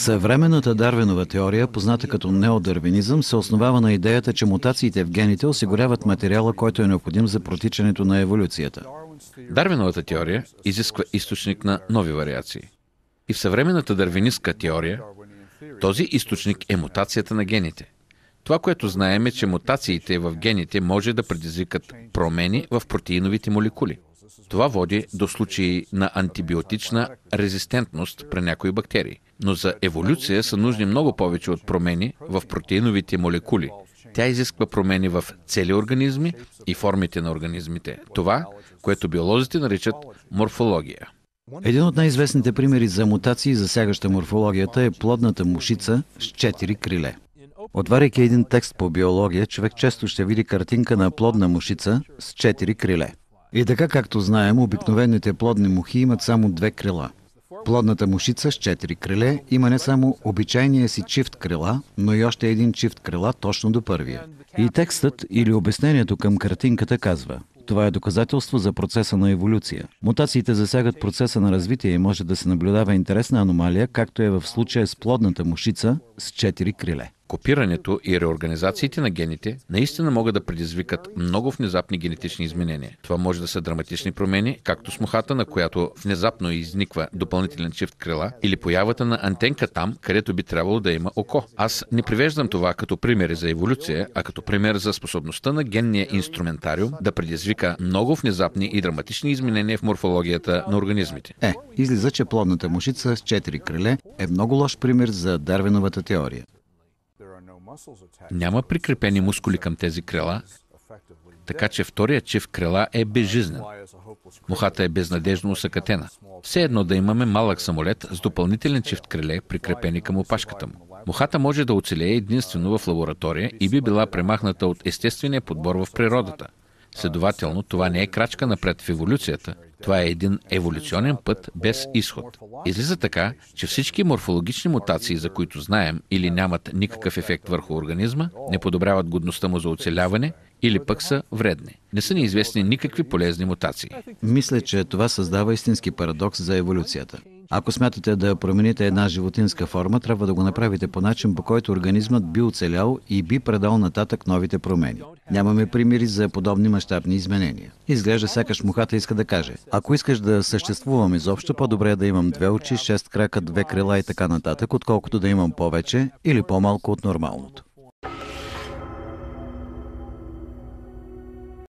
Съвременната Дарвинова теория, позната като неодарвинизъм, се основава на идеята, че мутациите в гените осигуряват материала, който е необходим за протичането на еволюцията. Дарвиновата теория изисква източник на нови вариации. И в съвременната дарвинистка теория този източник е мутацията на гените. Това, което знаем е, че мутациите в гените може да предизвикат промени в протеиновите молекули. Това води до случаи на антибиотична резистентност при някои бактерии. Но за еволюция са нужни много повече от промени в протеиновите молекули. Тя изисква промени в цели организми и формите на организмите. Това, което биолозите наричат морфология. Един от най-известните примери за мутации, засягаща морфологията, е плодната мушица с 4 криле. Отваряйки един текст по биология, човек често ще види картинка на плодна мушица с 4 криле. И така, както знаем, обикновените плодни мухи имат само 2 крила. Плодната мушица с 4 криле има не само обичайния си чифт крила, но и още един чифт крила точно до първия. И текстът или обяснението към картинката казва: това е доказателство за процеса на еволюция. Мутациите засягат процеса на развитие и може да се наблюдава интересна аномалия, както е в случая с плодната мушица с 4 криле. Копирането и реорганизациите на гените наистина могат да предизвикат много внезапни генетични изменения. Това може да са драматични промени, както с мухата, на която внезапно изниква допълнителен чифт крила, или появата на антенка там, където би трябвало да има око. Аз не привеждам това като примери за еволюция, а като пример за способността на генния инструментариум да предизвика много внезапни и драматични изменения в морфологията на организмите. Излиза, че плодната мушица с 4 криле е много лош пример за Дарвиновата теория. Няма прикрепени мускули към тези крила, така че вторият чифт крила е безжизнен. Мухата е безнадежно усъкатена. Все едно да имаме малък самолет с допълнителен чифт криле, прикрепени към опашката му. Мухата може да оцелее единствено в лаборатория и би била премахната от естествения подбор в природата. Следователно, това не е крачка напред в еволюцията. Това е един еволюционен път без изход. Излиза така, че всички морфологични мутации, за които знаем или нямат никакъв ефект върху организма, не подобряват годността му за оцеляване или пък са вредни. Не са неизвестни никакви полезни мутации. Мисля, че това създава истински парадокс за еволюцията. Ако смятате да промените една животинска форма, трябва да го направите по начин, по който организмът би оцелял и би предал нататък новите промени. Нямаме примери за подобни мащабни изменения. Изглежда сякаш мухата иска да каже: ако искаш да съществувам изобщо, по-добре е да имам 2 очи, 6 крака, 2 крила и така нататък, отколкото да имам повече или по-малко от нормалното.